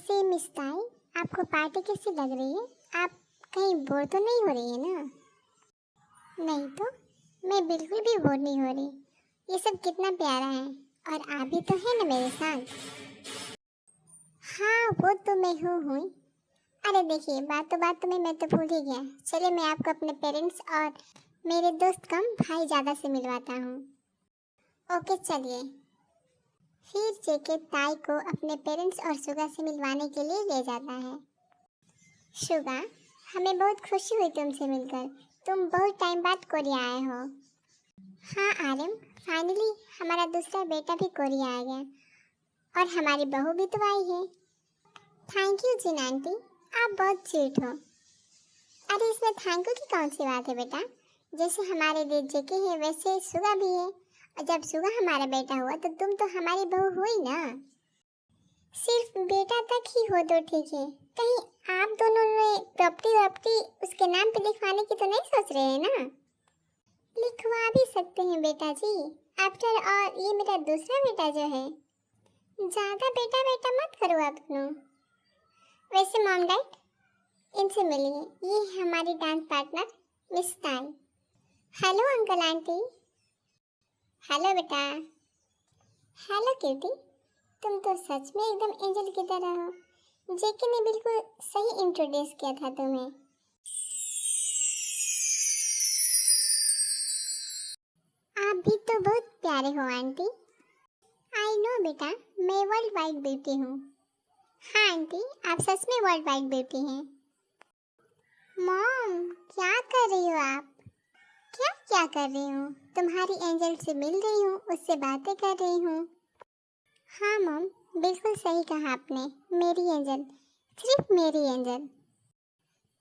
वैसे मिस ताई, आपको पार्टी कैसी लग रही है? आप कहीं बोर तो नहीं हो रही है ना? नहीं तो, मैं बिल्कुल भी बोर नहीं हो रही। ये सब कितना प्यारा है, और आप भी तो है ना मेरे साथ। हाँ, वो तो मैं हूँ। अरे देखिए, बात में मैं तो भूल ही गया। चलिए मैं आपको अपने पेरेंट्स और मेरे दोस्त कम भाई ज़्यादा से मिलवाता हूँ। ओके चलिए। फिर जेके ताई को अपने पेरेंट्स और सुगा से मिलवाने के लिए ले जाता है। सुगा, हमें बहुत खुशी हुई तुमसे मिलकर। तुम बहुत टाइम बाद कोरिया आए हो। हाँ आर्यन, फाइनली हमारा दूसरा बेटा भी कोरिया आ गया, और हमारी बहू भी तो आई है। थैंक यू जिन आंटी, आप बहुत स्वीट हो। अरे इसमें थैंक यू की कौन सी बात है बेटा? जैसे हमारे लिए जेके है वैसे सुगा भी है, और जब सुगा हमारा बेटा हुआ तो तुम तो हमारी बहू हुई ना। सिर्फ बेटा तक ही हो तो ठीक है, कहीं आप दोनों ने प्रॉपर्टी उसके नाम पे लिखवाने की तो नहीं सोच रहे हैं ना? लिखवा भी सकते हैं बेटा जी। आफ्टर ऑल ये मेरा दूसरा बेटा जो है। ज्यादा बेटा बेटा मत करो आप दोनों। वैसे मॉम डैड, इनसे मिलिए, ये है हमारी डांस पार्टनर मिस ताई। Hello uncle aunty. हेलो बेटा। हेलो क्यूटी, तुम तो सच में एकदम एंजल की तरह हो। जेके ने बिल्कुल सही इंट्रोड्यूस किया था तुम्हें। आप भी तो बहुत प्यारे हो आंटी। आई नो बेटा, मैं वर्ल्ड वाइड ब्यूटी हूँ। हाँ आंटी, आप सच में वर्ल्ड वाइड ब्यूटी हैं। मॉम, क्या कर रही हो आप? क्या कर रही हूँ? तुम्हारी एंजल से मिल रही हूँ, उससे बातें कर रही हूँ। हाँ मॉम, बिल्कुल सही कहा आपने। मेरी एंजल, सिर्फ मेरी एंजल।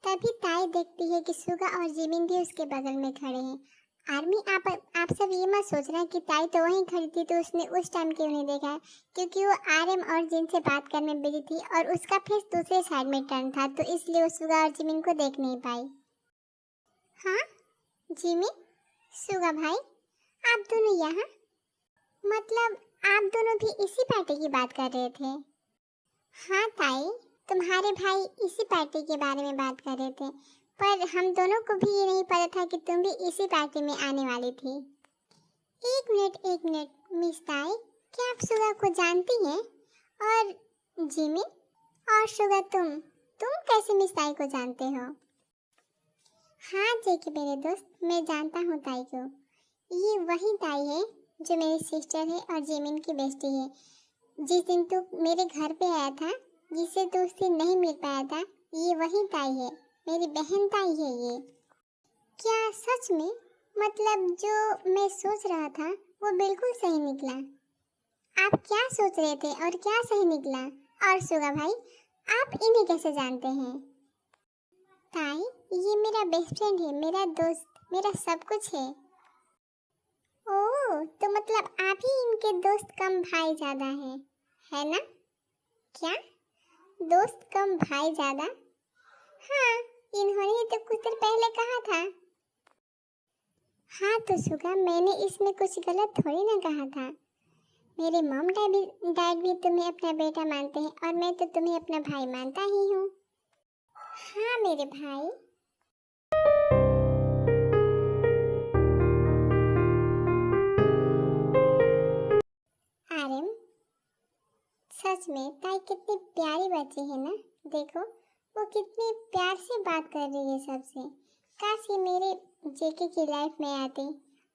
तभी ताई देखती है कि सुगा और जिमिन भी उसके बगल में खड़े हैं। आर्मी, आप सब ये मत सोच रहे हैं कि ताई तो वहीं खड़ी थी तो उसने उस टाइम क्यों नहीं देखा है, क्योंकि वो आरएम और जिन से बात करने में बिजी थी और उसका फेस दूसरे साइड में टर्न था, तो इसलिए वो सुगा और जिमिन को देख नहीं पाई। हाँ जिमिन, सुगा भाई, आप दोनों यहाँ? मतलब आप दोनों भी इसी पार्टी की बात कर रहे थे? हाँ ताई, तुम्हारे भाई इसी पार्टी के बारे में बात कर रहे थे, पर हम दोनों को भी ये नहीं पता था कि तुम भी इसी पार्टी में आने वाली थी। एक मिनट मिस ताई, क्या आप सुगा को जानती हैं? और जिमिन और सुगा, तुम कैसे मिस ताई को जानते हो? हाँ जेके मेरे दोस्त, मैं जानता हूँ ताई को। ये वही ताई है जो मेरी सिस्टर है और जिमिन की बेस्टी है। जिस दिन तू मेरे घर पे आया था, जिसे तू उस दिन नहीं मिल पाया था, ये वही ताई है, मेरी बहन ताई है ये। क्या सच में? मतलब जो मैं सोच रहा था वो बिल्कुल सही निकला। आप क्या सोच रहे थे और क्या सही निकला? और सुगा भाई, आप इन्हें कैसे जानते हैं? ताई, ये मेरा बेस्ट फ्रेंड है, मेरा दोस्त, मेरा सब कुछ है। ओह, तो मतलब आप ही इनके दोस्त कम भाई ज्यादा हैं, है ना? क्या दोस्त कम भाई ज्यादा? हाँ, इन्होंने तो कुछ देर पहले कहा था। हाँ तो सुगा, मैंने इसमें कुछ गलत थोड़ी ना कहा था। मेरे मॉम डैड भी तुम्हें अपना बेटा मानते हैं और मैं तो तुम्हें अपना भाई मानता ही हूँ। हाँ मेरे भाई। आर्यन, सच में ताई कितनी प्यारी बच्ची है ना। देखो वो कितनी प्यार से बात कर रही है सबसे। काश ये मेरे जेके की लाइफ में आती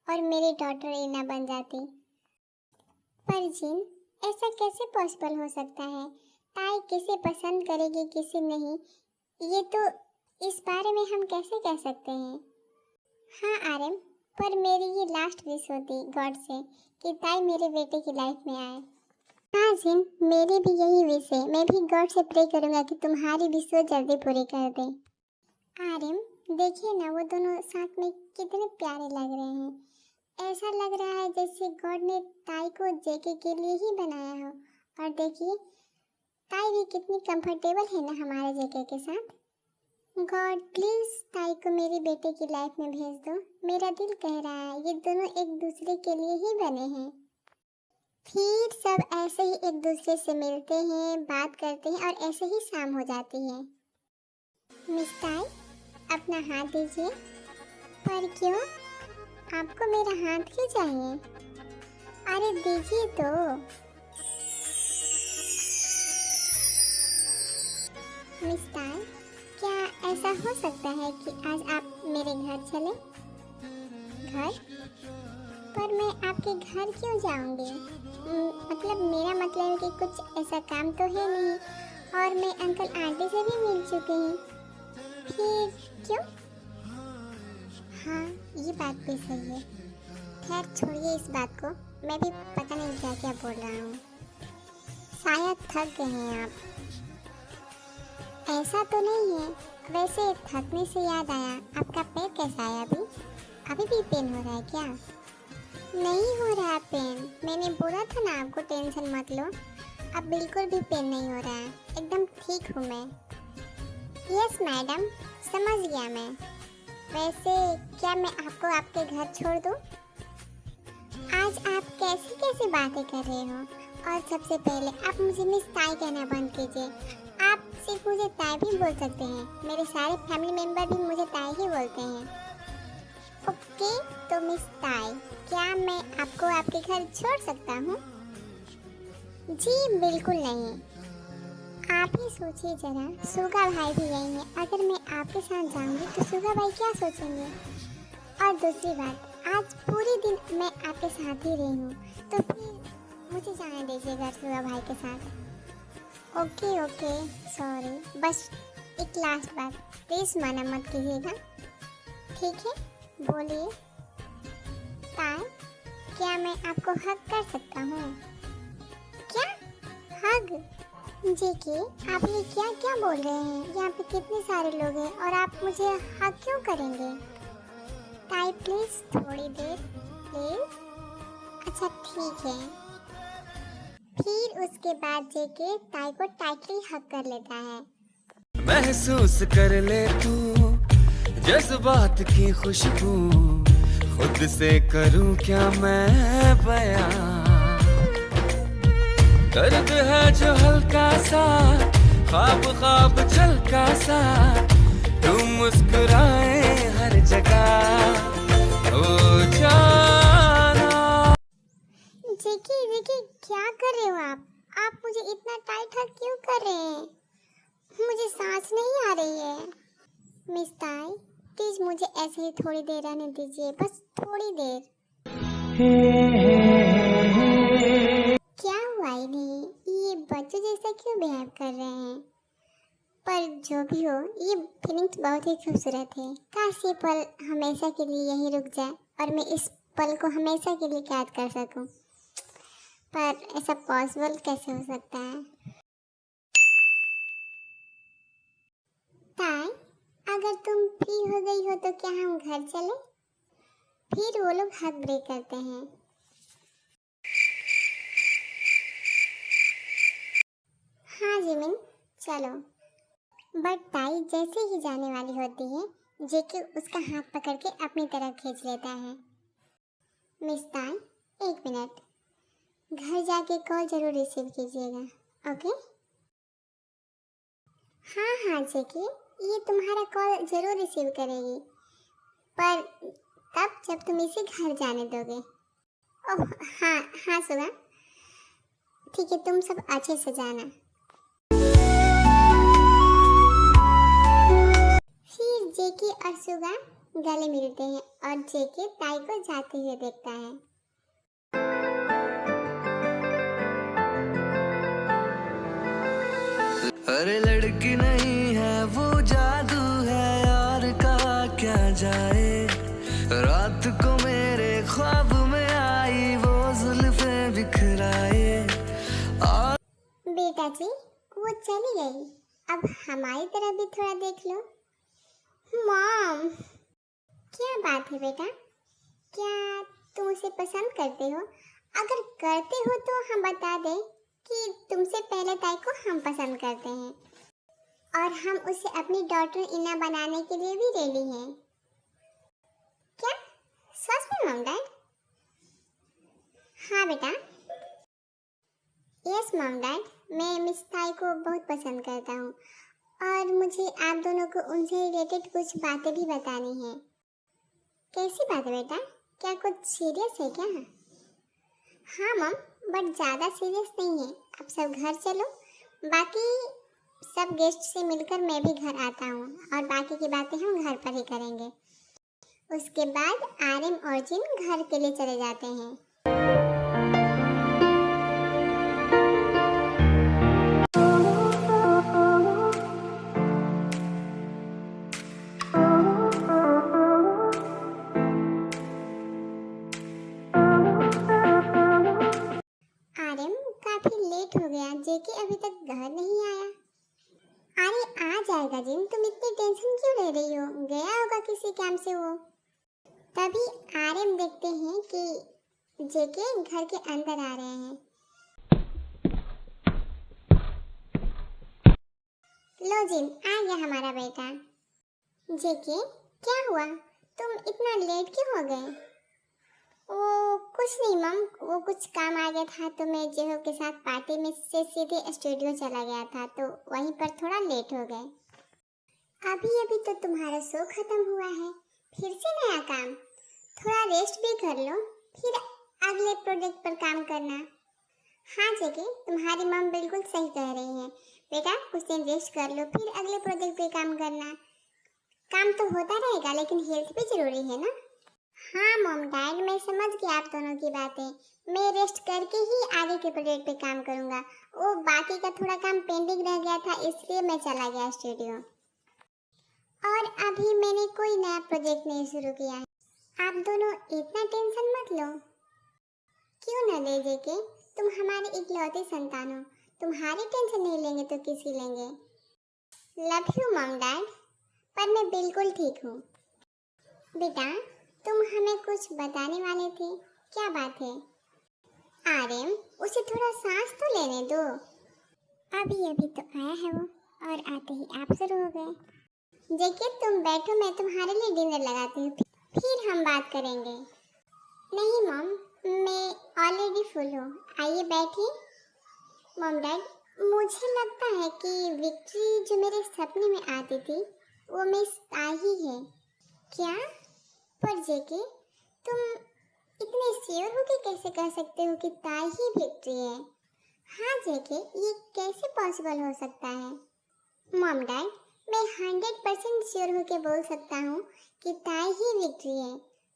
और मेरी डॉटर एना बन जाती। पर जिन, ऐसा कैसे पॉसिबल हो सकता है? ताई किसे पसंद करेगी किसे नहीं, ये तो इस बारे में हम कैसे कह सकते हैं? हाँ आर्यन, पर मेरी ये लास्ट विश होती गॉड से कि ताई मेरे बेटे की लाइफ में आए। हाँ जिन, मेरी भी यही विश है। मैं भी गॉड से प्रे करूँगा कि तुम्हारी विश वो जल्दी पूरी कर दे। आर्यन, देखिए ना वो दोनों साथ में कितने प्यारे लग रहे हैं। ऐसा लग रहा है जैसे गॉड ने ताई को जेके के लिए ही बनाया हो। और देखिए ताई भी कितनी कंफर्टेबल है ना हमारे जेके के साथ। गॉड प्लीज ताई को मेरे बेटे की लाइफ में भेज दो। मेरा दिल कह रहा है ये दोनों एक दूसरे के लिए ही बने हैं। फिर सब ऐसे ही एक दूसरे से मिलते हैं, बात करते हैं और ऐसे ही शाम हो जाती है। मिस ताई, अपना हाथ दीजिए। पर क्यों? आपको मेरा हाथ क्यों चाहिए? अरे दीजिए तो। मिस ताई, क्या ऐसा हो सकता है कि आज आप मेरे घर चले? घर? पर मैं आपके घर क्यों जाऊंगी? मतलब मेरा मतलब है कि कुछ ऐसा काम तो है नहीं और मैं अंकल आंटी से भी मिल चुकी हूँ। फिर क्यों? हाँ, ये बात भी सही है। खैर छोड़िए इस बात को, मैं भी पता नहीं क्या क्या बोल रहा हूँ। शायद थक गए हैं आप। ऐसा तो नहीं है। वैसे थकने से याद आया, आपका पैर कैसा है अभी? अभी भी पेन हो रहा है क्या? नहीं हो रहा है पेन। मैंने बोला था ना आपको टेंशन मत लो। अब बिल्कुल भी पेन नहीं हो रहा है, एकदम ठीक हूँ मैं। यस मैडम, समझ गया मैं। वैसे क्या मैं आपको आपके घर छोड़ दूँ? आज आप कैसी कैसी बातें कर रहे हो? और सबसे पहले आप मुझे मिस ताई कहना बंद कीजिए। आप सिर्फ मुझे ताई भी बोल सकते हैं। मेरे सारे फैमिली मेंबर भी मुझे ताई ही बोलते हैं। ओके, तो मिस ताई, क्या मैं आपको आपके घर छोड़ सकता हूँ? जी बिल्कुल नहीं। आप ही सोचिए जरा, सुगा भाई भी यही है। अगर मैं आपके साथ जाऊंगी तो सुगा भाई क्या सोचेंगे? और दूसरी बात, आज पूरे दिन मैं आपके साथ ही रही हूँ, तो फिर मुझे जाने दीजिएगा सुगा भाई के साथ। Okay okay, sorry. बस एक लास्ट बात, प्लीज़ मना मत कीजिएगा, ठीक है? बोलिए ताई, क्या मैं आपको हग कर सकता हूँ? क्या हग? जेके, आप ये क्या क्या बोल रहे हैं? यहाँ पे कितने सारे लोग हैं और आप मुझे हग क्यों करेंगे? ताई प्लीज थोड़ी देर, प्लीज। अच्छा ठीक है। फिर उसके बाद जेके ताई को टाइटली हग कर लेता है। महसूस कर ले तू जज्बात की खुशबू, खुद से करूं क्या मैं बयां। दर्द है जो हल्का सा, ख्वाब ख्वाब छलका सा, तू मुस्कुराए हर जगह हो जाना। जेके जेके, क्या कर रहे हो आप? आप मुझे इतना टाइट हग क्यों कर रहे हैं? मुझे सांस नहीं आ रही है। मिस ताई, प्लीज मुझे ऐसे ही थोड़ी देर रहने दीजिए, बस थोड़ी देर। क्या हुआ इन्हें? ये बच्चों जैसा क्यों बिहेव कर रहे हैं? पर जो भी हो, ये फीलिंग्स बहुत ही खूबसूरत है। काश ये पल हमेशा के लिए यहीं रुक जाए और मैं इस पल को हमेशा के लिए कैद कर सकूं। पर ऐसा पॉसिबल कैसे हो सकता है? ताई, अगर तुम फ्री हो गई हो तो क्या हम घर चले? फिर वो लोग हक ब्रेक करते हैं। हाँ जिमिन, चलो। बट ताई जैसे ही जाने वाली होती है, जेके उसका हाथ पकड़ के अपनी तरफ खींच लेता है। मिस ताई, एक मिनट, घर जाके कॉल जरूर रिसीव कीजिएगा, ओके? हाँ हाँ जेके, ये तुम्हारा कॉल जरूर रिसीव करेगी, पर तब जब तुम इसे घर जाने दोगे। ओह हाँ हाँ सुगा, ठीक है, तुम सब अच्छे से जाना। फिर जेके और सुगा गले मिलते हैं और जेके ताई को जाते हुए देखता है। अरे लड़की नहीं है वो जादू है, यार कहा क्या जाए। रात को मेरे ख्वाब में आई वो जुल्फे बिखराए। बेटा जी, वो चली गई, अब हमारी तरफ भी थोड़ा देख लो। मॉम, क्या बात है बेटा? क्या तुम उसे पसंद करते हो? अगर करते हो तो हम बता दें कि तुमसे पहले ताई को हम पसंद करते हैं और हम उसे अपनी डॉटर इना बनाने के लिए भी रेडी हैं। क्या सच में मॉम डैड? हाँ बेटा, यस मॉम डैड, मैं मिस ताई को बहुत पसंद करता हूँ और मुझे आप दोनों को उनसे रिलेटेड कुछ बातें भी बतानी है। कैसी बात है बेटा? क्या कुछ सीरियस है क्या? हाँ मॉम, बट ज़्यादा सीरियस नहीं है। आप सब घर चलो, बाकी सब गेस्ट से मिलकर मैं भी घर आता हूँ और बाकी की बातें हम घर पर ही करेंगे। उसके बाद आर्यन और जिन घर के लिए चले जाते हैं। आर्यन काफी लेट हो गया, जेके अभी तक घर नहीं आया। अरे आ जाएगा जिन, तुम इतनी टेंशन क्यों ले रही हो? गया होगा किसी काम से वो। तभी आर्यन देखते हैं कि जेके घर के अंदर आ रहे हैं। लो जिन, आ गया हमारा बेटा। जेके, क्या हुआ? तुम इतना लेट क्यों हो गए? वो कुछ नहीं मम, वो कुछ काम आ गया था तो मैं जेहो के साथ पार्टी में से सीधे स्टूडियो चला गया था, तो वहीं पर थोड़ा लेट हो गए। अभी अभी तो तुम्हारा शो खत्म हुआ है, फिर से नया काम। थोड़ा रेस्ट भी कर लो, फिर अगले प्रोजेक्ट पर काम करना। हाँ जेके, तुम्हारी मम बिल्कुल सही कह रही है बेटा, कुछ दिन रेस्ट कर लो, फिर अगले प्रोजेक्ट पे काम करना। काम तो होता रहेगा लेकिन हेल्थ भी जरूरी है ना। हाँ मॉम डैड, मैं समझ गया आप दोनों की बातें। मैं रेस्ट करके ही आगे के प्रोजेक्ट पे काम करूँगा। वो बाकी का थोड़ा काम पेंडिंग रह गया था, इसलिए मैं चला गया स्टूडियो। और अभी मैंने कोई नया प्रोजेक्ट नहीं शुरू किया है। आप दोनों इतना टेंशन मत लो। क्यों न ले जेके, तुम हमारे इकलौती संतान हो, तुम्हारी टेंशन नहीं लेंगे तो किसकी लेंगे। लव यू मॉम डैड, पर मैं बिल्कुल ठीक हूँ। बेटा, तुम हमें कुछ बताने वाले थे, क्या बात है? आर्यन, उसे थोड़ा सांस तो लेने दो। अभी अभी तो आया है वो, और आते ही आप शुरू हो गए। जेके तुम बैठो, मैं तुम्हारे लिए डिनर लगाती हूँ, फिर हम बात करेंगे। नहीं मॉम, मैं ऑलरेडी फुल हूँ, आइए बैठिए। मॉम डैड, मुझे लगता है कि विक्ट्री जो मेरे सपने में आती थी वो मिस ताही है। क्या? पर जेके, तुम इतने श्योर हो कि कैसे कह सकते हो कि ताई ही विक्ट्री है? हाँ जेके, ये कैसे पॉसिबल हो सकता है? मॉम डैड, मैं 100% श्योर होकर बोल सकता हूँ कि ताई ही विक्ट्री है।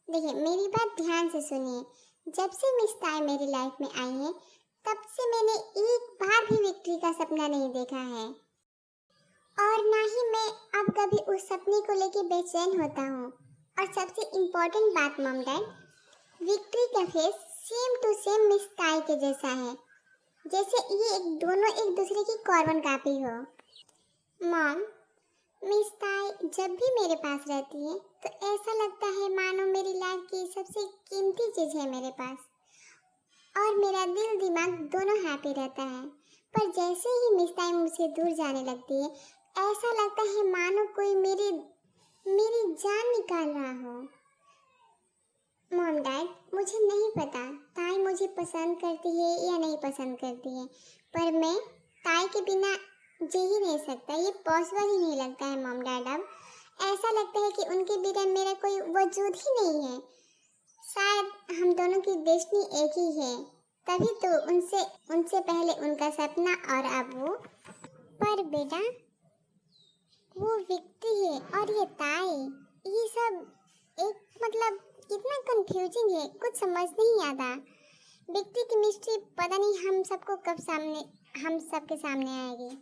देखिए, मेरी बात ध्यान से सुनिए। जब से मिस ताई मेरी लाइफ में आई है, तब से मैंने एक बार भी विक्ट्री का सपना नहीं देखा है, और ना ही मैं अब कभी उस सपने को लेकर बेचैन होता हूँ। और सबसे इम्पोर्टेंट बात मॉम डैड, विक्ट्री का face same to same miss ताई के जैसा है, जैसे ये दोनों एक दूसरे की कार्बन कॉपी हो। मॉम, मिस ताई जब भी मेरे पास रहती है तो ऐसा लगता है मानो मेरी लाइफ की सबसे कीमती चीज़ है मेरे पास, और मेरा दिल दिमाग दोनों हैप्पी रहता है। पर जैसे ही मिस ताई मुझसे दूर जाने लगती है, ऐसा लगता है मानो कोई मेरी जान निकाल रहा हो। मॉम डैड, मुझे नहीं पता ताई मुझे पसंद करती है या नहीं पसंद करती है, पर मैं ताई के बिना जी ही नहीं सकता। ये पॉसिबल ही नहीं लगता है मॉम डैड। अब ऐसा लगता है कि उनके बिना मेरा कोई वजूद ही नहीं है। शायद हम दोनों की डेस्टिनी एक ही है, तभी तो उनसे पहले उनका सपना और अब वो। पर बेटा, वो विक्ट्री है और ये ताई, ये सब एक मतलब इतना कंफ्यूजिंग है, कुछ समझ नहीं आता। विक्ट्री की मिस्ट्री पता नहीं हम सबके सामने आएगी।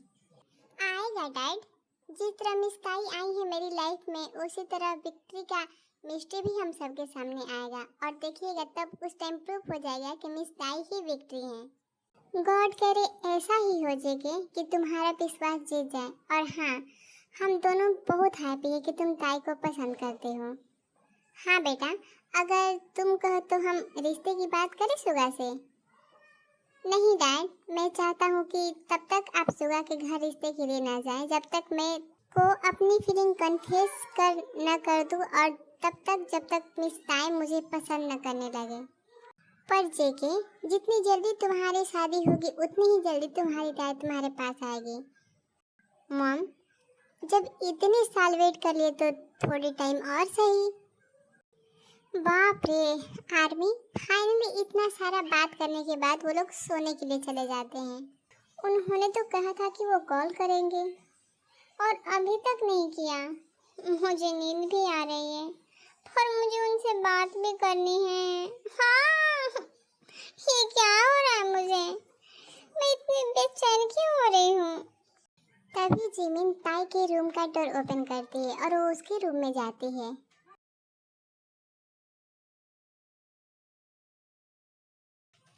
आएगा डैड, जिस तरह मिस ताई आई है मेरी लाइफ में, उसी तरह विक्ट्री का मिस्ट्री भी हम सबके सामने आएगा, और देखिएगा तब उस टाइम प्रूफ हो जाएगा कि मिस ताई ही विक्ट्री है। गॉड करे ऐसा ही हो जाएगा कि तुम्हारा विश्वास जीत जाए। और हाँ, हम दोनों बहुत हैप्पी है कि तुम ताई को पसंद करते हो। हाँ बेटा, अगर तुम कहो तो हम रिश्ते की बात करें सुगा से। नहीं डैड, मैं चाहता हूँ कि तब तक आप सुगा के घर रिश्ते के लिए ना जाएं, जब तक मैं को अपनी फीलिंग कन्फेस न कर दूँ, और तब तक जब तक मिस ताई मुझे पसंद न करने लगे। पर जेके, जितनी जल्दी तुम्हारी शादी होगी उतनी ही जल्दी तुम्हारी ताई तुम्हारे पास आएगी। मॉम, जब इतने साल वेट कर लिए तो थोड़ी टाइम और सही। बाप रे आर्मी, फाइनली इतना सारा बात करने के बाद वो लोग सोने के लिए चले जाते हैं। उन्होंने तो कहा था कि वो कॉल करेंगे और अभी तक नहीं किया। मुझे नींद भी आ रही है पर मुझे उनसे बात भी करनी है। हाँ, ये क्या हो रहा है मुझे? मैं इतनी बेचैन क्यों हो रही हूँ? तभी जिमिन ताई के रूम का डोर ओपन करती है और वो उसके रूम में जाती है।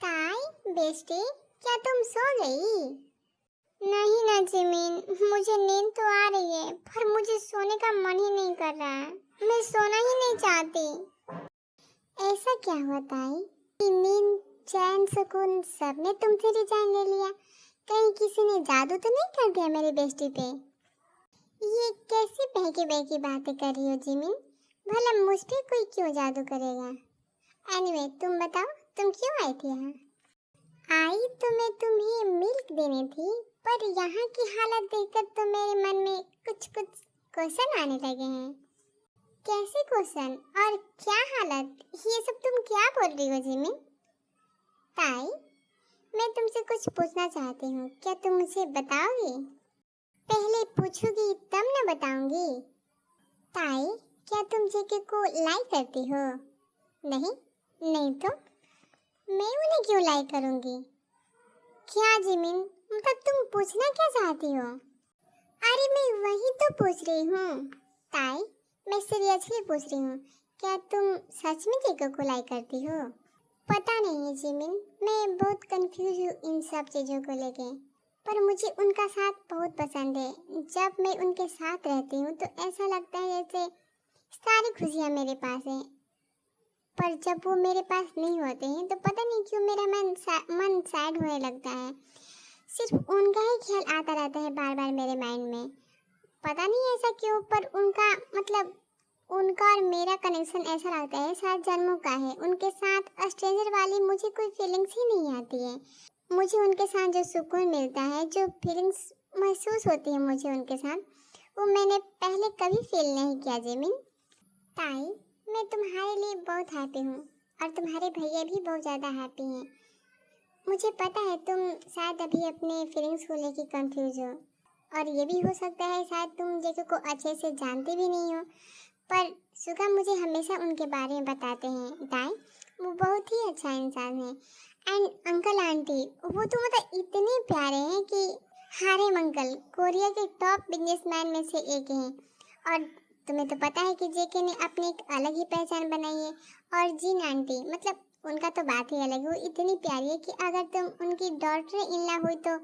ताई बेस्टी, क्या तुम सो गई? नहीं ना जिमिन, मुझे नींद तो आ रही है पर मुझे सोने का मन ही नहीं कर रहा है। मैं सोना ही नहीं चाहती। ऐसा क्या हुआ ताई कि नींद, चैन, सुकून सब ने तुमसे रिजाइन ले लिया? कहीं किसी ने जादू तो नहीं कर दिया मेरी बेस्टी पे? ये कैसी बहकी बहकी बातें कर रही हो जिमिन? भला मुझ पे कोई क्यों जादू करेगा? एनीवे, तुम बताओ, तुम क्यों आई थी यहाँ? आई तो मैं तुम्हें मिल्क देने थी, पर यहाँ की हालत देखकर तो मेरे मन में कुछ क्वेश्चन आने लगे हैं। कैसे क्वेश्चन और क्या हालत? ये सब तुम क्या बोल रही हो जिमिन? ताई, मैं तुमसे कुछ पूछना चाहती हूँ, क्या तुम मुझे बताओगी? पहले पूछोगी तब न बताऊंगी। ताई, क्या तुम जेके को लाइक करती हो? नहीं तो मैं उन्हें क्यों लाइक करूंगी? क्या जिमिन, मतलब तुम पूछना क्या चाहती हो? अरे मैं वही तो पूछ रही हूँ। ताई, मैं सीरियसली पूछ रही हूँ, क्या तुम सच में जेके को लाइक करती हो? पता नहीं जिमिन, मैं बहुत कंफ्यूज हूँ इन सब चीज़ों को लेके, पर मुझे उनका साथ बहुत पसंद है। जब मैं उनके साथ रहती हूँ तो ऐसा लगता है जैसे सारी खुशियाँ मेरे पास हैं, पर जब वो मेरे पास नहीं होते हैं तो पता नहीं क्यों मेरा मन सैड होने लगता है। सिर्फ उनका ही ख्याल आता रहता है बार बार मेरे माइंड में। पता नहीं ऐसा क्यों, पर उनका और मेरा कनेक्शन ऐसा लगता है 7 जन्मों का है। उनके साथ स्ट्रेंजर वाली मुझे कोई फीलिंग्स ही नहीं आती है। मुझे उनके साथ जो सुकून मिलता है, जो फीलिंग्स महसूस होती है मुझे उनके साथ, वो मैंने पहले कभी फील नहीं किया जिमिन। ताई, मैं तुम्हारे लिए बहुत हैप्पी हूँ और तुम्हारे भैया भी बहुत ज़्यादा हैप्पी हैं। मुझे पता है तुम शायद अभी अपने फीलिंग्स को लेके कंफ्यूज हो, और ये भी हो सकता है शायद तुम जेके को अच्छे से जानते भी नहीं हो, पर सुगा मुझे हमेशा उनके बारे में बताते हैं। ताई, वो बहुत ही अच्छा इंसान है। एंड अंकल आंटी, वो तो मतलब इतने प्यारे हैं कि हारेम अंकल कोरिया के टॉप बिजनेसमैन में से एक हैं। और तुम्हें तो पता है कि जेके ने अपनी एक अलग ही पहचान बनाई है। और जीन आंटी, मतलब उनका तो बात ही अलग है। वो इतनी प्यारी है कि अगर तुम उनकी डॉटर इन लॉ हुई तो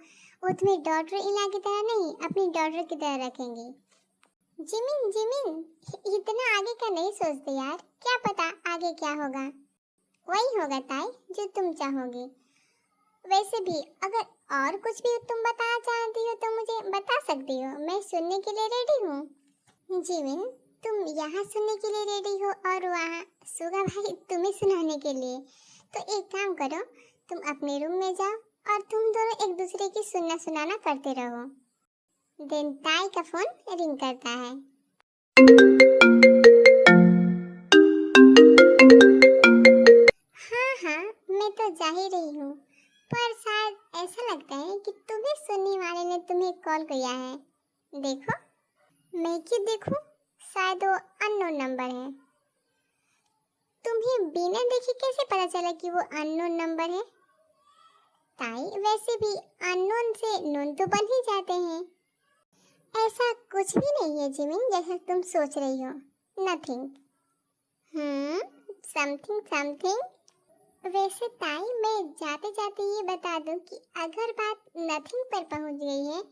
वो तुम्हें डॉटर इन लॉ की तरह नहीं, अपनी डॉटर की तरह रखेंगी। जिमिन, इतना आगे का नहीं सोचते यार, क्या पता आगे क्या होगा। वही होगा ताई जो तुम चाहोगी। वैसे भी अगर और कुछ भी तुम बताना चाहती हो तो मुझे बता सकती हो, मैं सुनने के लिए रेडी हूँ। जिमिन, तुम यहाँ सुनने के लिए रेडी हो और वहाँ सुगा भाई तुम्हें सुनाने के लिए, तो एक काम करो, तुम अपने रूम में जाओ और तुम दोनों एक दूसरे की सुनना सुनाना करते रहो। देन ताई का फोन रिंग करता है। हाँ, मैं तो जा ही रही हूँ, पर शायद ऐसा लगता है कि तुम्हें सुनने वाले ने तुम्हें कॉल किया है। देखो। मैं क्यों देखूं? शायद वो अननोन नंबर है। तुम्हें बिना देखे कैसे पता चला कि वो अननोन नंबर है? ताई, वैसे भी अननोन से नोन तो बन ही जाते हैं। ऐसा कुछ भी नहीं है जिमिन, जैसा तुम सोच रही हो। नथिंग। समथिंग। वैसे ताई, मैं जाते जाते ये बता दूं कि अगर बात नथिंग पर पहुंच गई है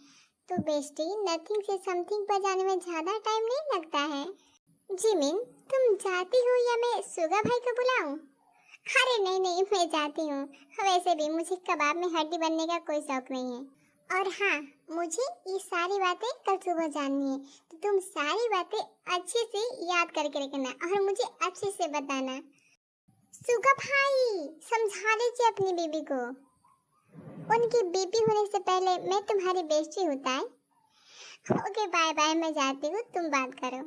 तो बेस्टी, नथिंग से समथिंग पर जाने में ज़्यादा टाइम नहीं लगता है। जिमिन, तुम जाती हो या मैं सुगा भाई को बुलाऊं? अरे नहीं, मैं जाती हूँ। वैसे भी मुझे कबाब में हड्डी बनने का कोई शौक नहीं है। और हाँ, मुझे ये सारी बातें कल सुबह जाननी है, तो तुम सारी बातें अच्छे से याद करके रखना और मुझे अच्छे से बताना। सुगा भाई, समझा लीजिए अपनी बीबी को। उनकी बीबी होने से पहले मैं तुम्हारी बेइज्जती होता है। ओके बाय बाय, मैं जाती हूँ, तुम बात करो।